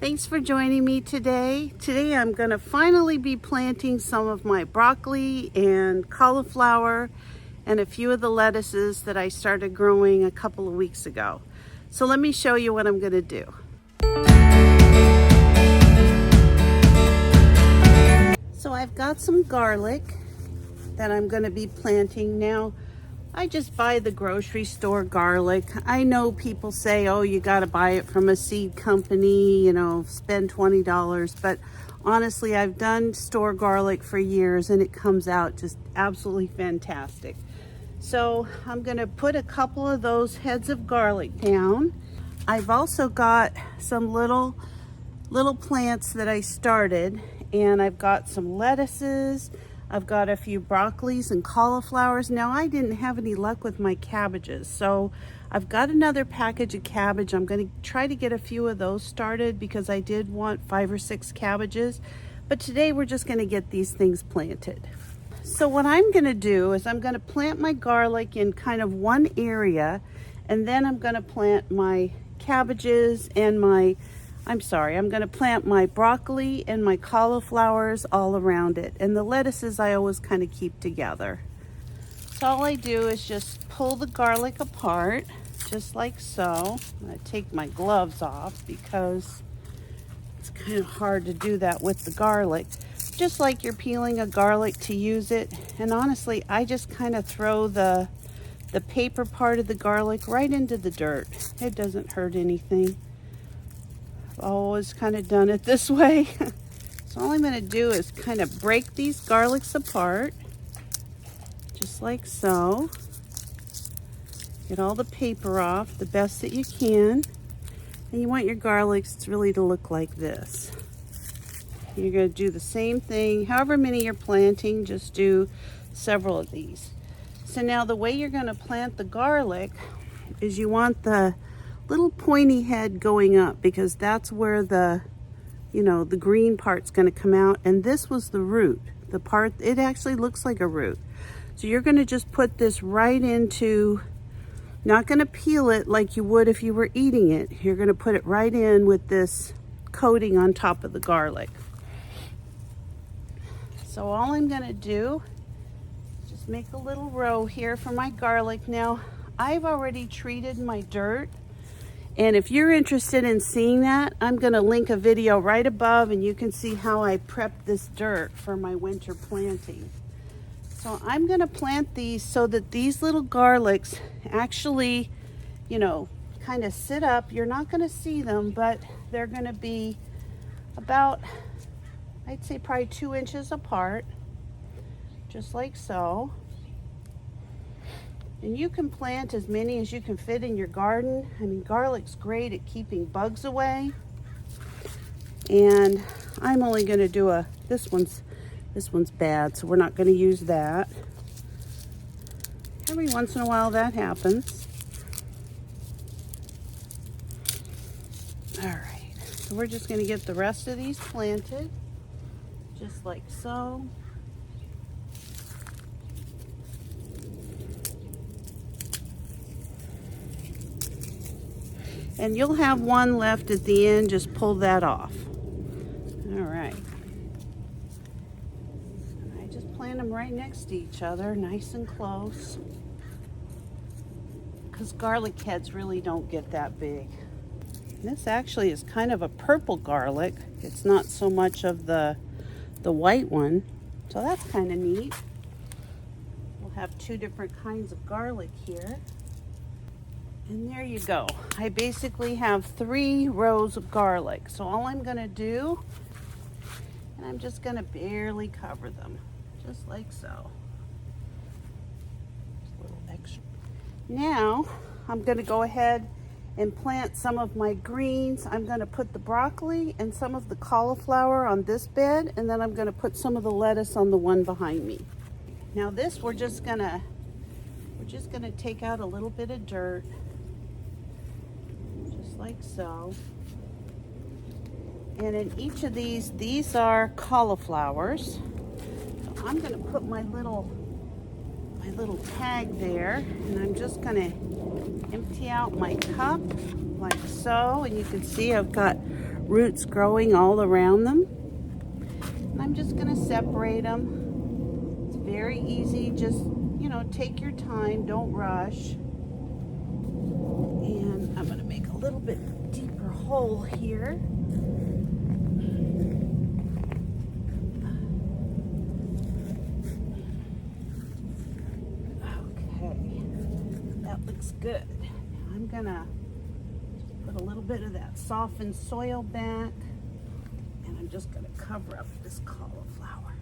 Thanks for joining me today. Today I'm going to finally be planting some of my broccoli and cauliflower and a few of the lettuces that I started growing a couple of weeks ago. So let me show you what I'm going to do. So I've got some garlic that I'm going to be planting now. I just buy the grocery store garlic. I know people say, oh, you got to buy it from a seed company, you know, spend $20. But honestly, I've done store garlic for years and it comes out just absolutely fantastic. So I'm going to put a couple of those heads of garlic down. I've also got some little plants that I started, and I've got some lettuces. I've got a few broccolis and cauliflowers. Now, I didn't have any luck with my cabbages, so I've got another package of cabbage. I'm going to try to get a few of those started because I did want 5 or 6 cabbages. But today we're just going to get these things planted. So what I'm going to do is I'm going to plant my garlic in kind of one area, and then I'm going to plant my cabbages and I'm going to plant my broccoli and my cauliflowers all around it. And the lettuces I always kind of keep together. So all I do is just pull the garlic apart, just like so. I'm going to take my gloves off because it's kind of hard to do that with the garlic. Just like you're peeling a garlic to use it. And honestly, I just kind of throw the paper part of the garlic right into the dirt. It doesn't hurt anything. Always kind of done it this way. So all I'm going to do is kind of break these garlics apart, just like so. Get all the paper off the best that you can. And you want your garlics really to look like this. You're going to do the same thing. However many you're planting, just do several of these. So now the way you're going to plant the garlic is you want the little pointy head going up, because that's where the green part's going to come out. And this was the root, the part, it actually looks like a root. So you're going to just put this right into, not going to peel it like you would if you were eating it. You're going to put it right in with this coating on top of the garlic. So all I'm going to do is just make a little row here for my garlic. Now, I've already treated my dirt. And if you're interested in seeing that, I'm going to link a video right above, and you can see how I prepped this dirt for my winter planting. So I'm going to plant these so that these little garlics actually, kind of sit up. You're not going to see them, but they're going to be about, I'd say probably 2 inches apart, just like so. And you can plant as many as you can fit in your garden. I mean, garlic's great at keeping bugs away. And I'm only going to do this one's bad, so we're not going to use that. Every once in a while that happens. All right, so we're just going to get the rest of these planted, just like so. And you'll have one left at the end, just pull that off. All right. I just plant them right next to each other, nice and close. Because garlic heads really don't get that big. This actually is kind of a purple garlic. It's not so much of the white one. So that's kind of neat. We'll have 2 different kinds of garlic here. And there you go. I basically have 3 rows of garlic. So all I'm going to do, and I'm just going to barely cover them, just like so. Just a little extra. Now, I'm going to go ahead and plant some of my greens. I'm going to put the broccoli and some of the cauliflower on this bed, and then I'm going to put some of the lettuce on the one behind me. Now this, we're just going to take out a little bit of dirt, like so. And in each of these are cauliflowers. So I'm going to put my little tag there, and I'm just going to empty out my cup like so. And you can see I've got roots growing all around them. And I'm just going to separate them. It's very easy. Just, you know, take your time. Don't rush. And I'm going to make a little bit deeper hole here. Okay, that looks good. Now I'm going to put a little bit of that softened soil back. And I'm just going to cover up this cauliflower.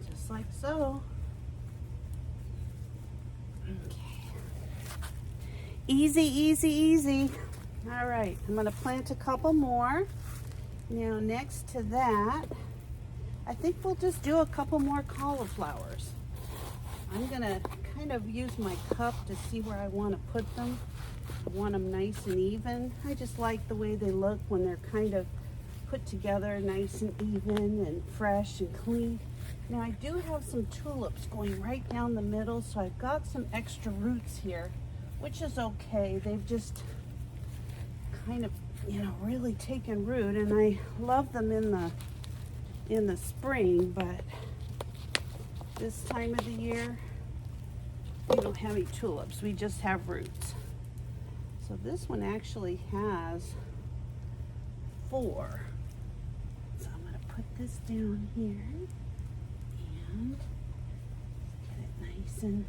Just like so. Okay. Easy, easy, easy. All right, I'm going to plant a couple more. Now next to that, I think we'll just do a couple more cauliflowers. I'm going to kind of use my cup to see where I want to put them. I want them nice and even. I just like the way they look when they're kind of put together nice and even and fresh and clean. Now I do have some tulips going right down the middle, so I've got some extra roots here, which is okay. They've just kind of, you know, really taken root, and I love them in the spring, but this time of the year we don't have any tulips. We just have roots. So this one actually has 4. So I'm going to put this down here and get it nice and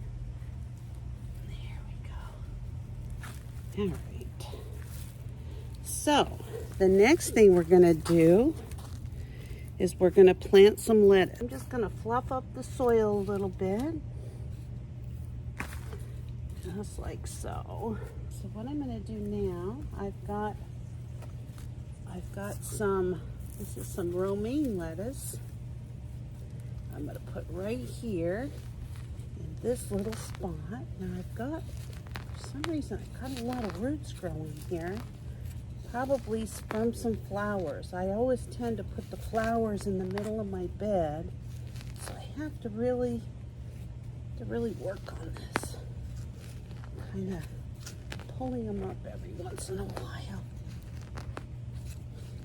there we go. All right. So the next thing we're going to do is we're going to plant some lettuce. I'm just going to fluff up the soil a little bit. Just like so. So what I'm going to do now, I've got some, this is some romaine lettuce. I'm going to put right here in this little spot. Now I've got, for some reason, I've got a lot of roots growing here. Probably from some flowers. I always tend to put the flowers in the middle of my bed. So I have to really work on this. Kind of pulling them up every once in a while.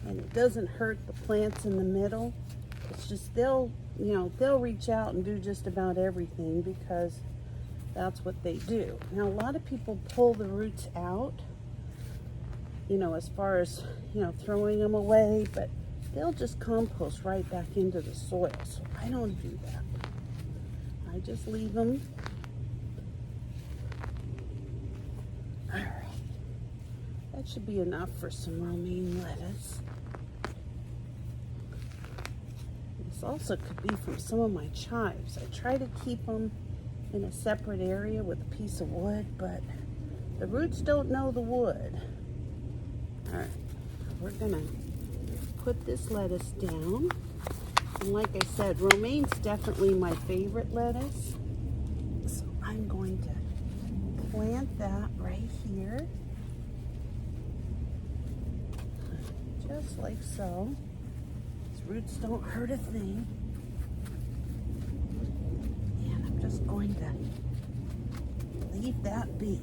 And it doesn't hurt the plants in the middle. It's just they'll reach out and do just about everything because that's what they do. Now a lot of people pull the roots out, you know, as far as, you know, throwing them away, but they'll just compost right back into the soil. So I don't do that. I just leave them. All right. That should be enough for some romaine lettuce. This also could be from some of my chives. I try to keep them in a separate area with a piece of wood, but the roots don't know the wood. All right, we're gonna put this lettuce down. And like I said, romaine's definitely my favorite lettuce. So I'm going to plant that right here. Just like so. These roots don't hurt a thing. And I'm just going to leave that be.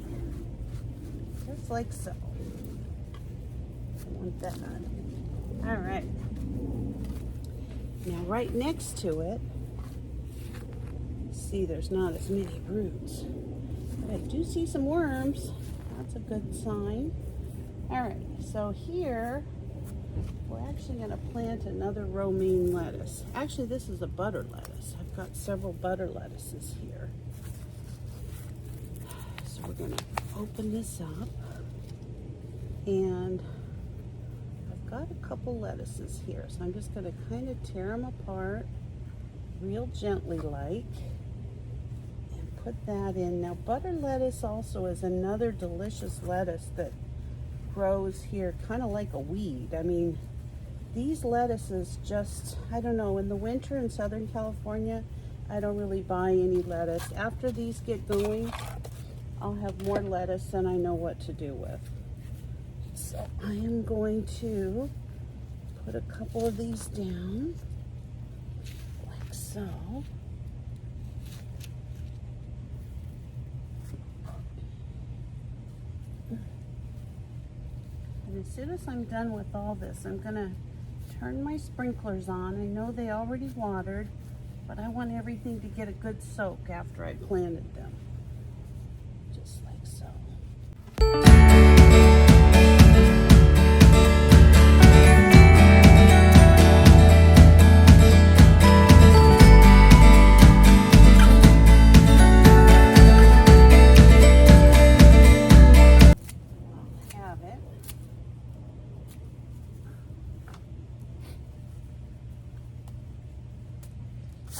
Just like so. Want that. All right. Now right next to it, see there's not as many roots, but I do see some worms. That's a good sign. All right, so here we're actually going to plant another romaine lettuce. Actually, this is a butter lettuce. I've got several butter lettuces here. So we're going to open this up, and got a couple lettuces here, so I'm just going to kind of tear them apart real gently like and put that in. Now butter lettuce also is another delicious lettuce that grows here kind of like a weed. I mean, these lettuces just, I don't know, in the winter in Southern California I don't really buy any lettuce. After these get going, I'll have more lettuce than I know what to do with. So I am going to put a couple of these down, like so. as soon as I'm done with all this, I'm gonna turn my sprinklers on. I know they already watered, but I want everything to get a good soak after I planted them. Just like so.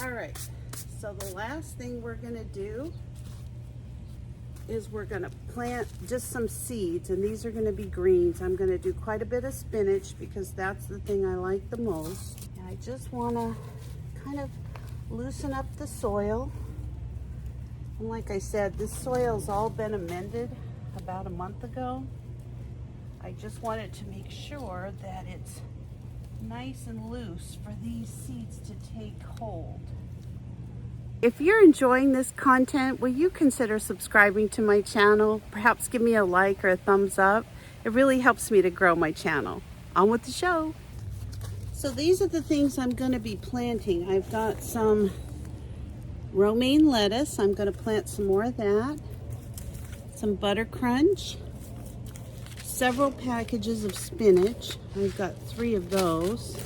All right, so the last thing we're gonna do is we're gonna plant just some seeds, and these are gonna be greens. I'm gonna do quite a bit of spinach because that's the thing I like the most. And I just wanna kind of loosen up the soil. And like I said, this soil's all been amended about a month ago. I just wanted to make sure that it's nice and loose for these seeds to take hold. If you're enjoying this content, will you consider subscribing to my channel? Perhaps give me a like or a thumbs up. It really helps me to grow my channel. On with the show. So these are the things I'm going to be planting. I've got some romaine lettuce. I'm going to plant some more of that. Some butter crunch. Several packages of spinach. I've got 3 of those.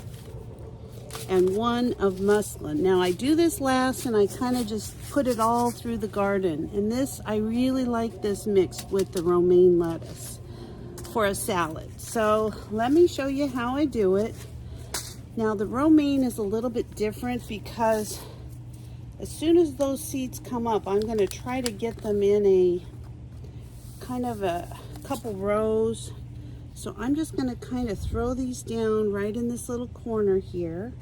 And 1 of muslin. Now I do this last and I kind of just put it all through the garden. And this, I really like this mixed with the romaine lettuce for a salad. So let me show you how I do it. Now the romaine is a little bit different because as soon as those seeds come up, I'm going to try to get them in a kind of a couple rows. So I'm just going to kind of throw these down right in this little corner here.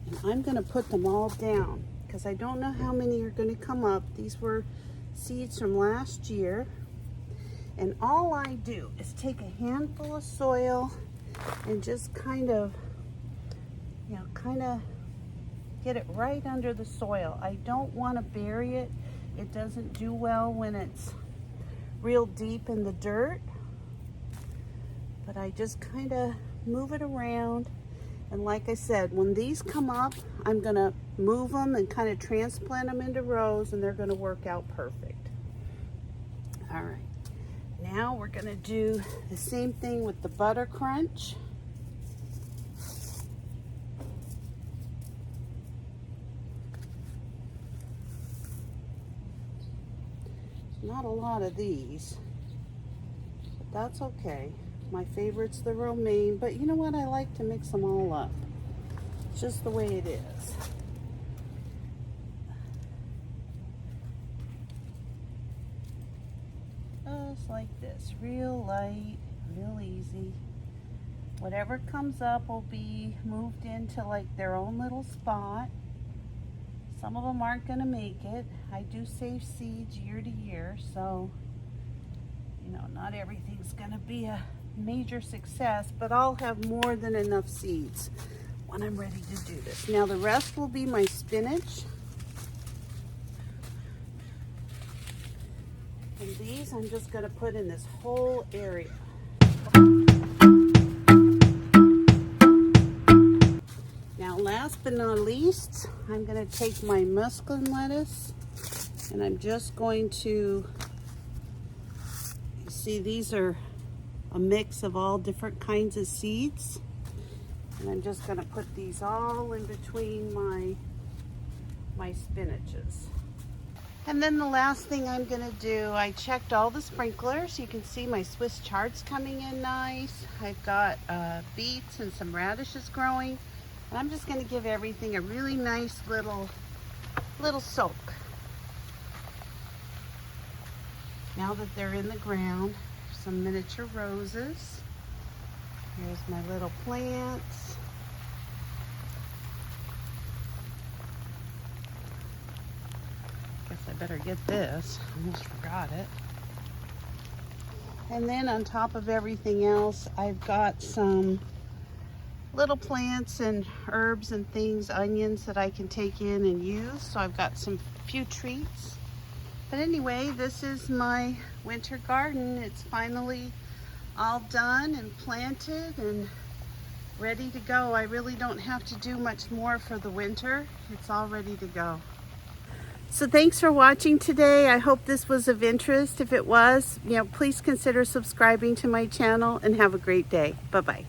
And I'm going to put them all down because I don't know how many are going to come up. These were seeds from last year. And all I do is take a handful of soil and just kind of get it right under the soil. I don't want to bury it. It doesn't do well when it's real deep in the dirt. But I just kind of move it around. And like I said, when these come up, I'm gonna move them and kind of transplant them into rows, and they're gonna work out perfect. All right, now we're gonna do the same thing with the butter crunch. Not a lot of these, but that's okay. My favorite's the romaine, but you know what? I like to mix them all up. It's just the way it is. Just like this, real light, real easy. Whatever comes up will be moved into like their own little spot. Some of them aren't gonna make it. I do save seeds year to year, so you know, not everything's gonna be a major success, but I'll have more than enough seeds when I'm ready to do this. Now the rest will be my spinach. And these I'm just going to put in this whole area. Now last but not least, I'm going to take my muslin lettuce and I'm just going to, you see these are a mix of all different kinds of seeds, and I'm just going to put these all in between my spinaches. And then the last thing I'm going to do, I checked all the sprinklers. You can see my Swiss chards coming in nice. I've got beets and some radishes growing, and I'm just going to give everything a really nice little soak. Now that they're in the ground, some miniature roses. Here's my little plants. Guess I better get this. Almost forgot it. And then on top of everything else, I've got some little plants and herbs and things, onions that I can take in and use. So I've got some few treats. But anyway, this is my winter garden. It's finally all done and planted and ready to go. I really don't have to do much more for the winter. It's all ready to go. So thanks for watching today. I hope this was of interest. If it was, please consider subscribing to my channel and have a great day. Bye-bye.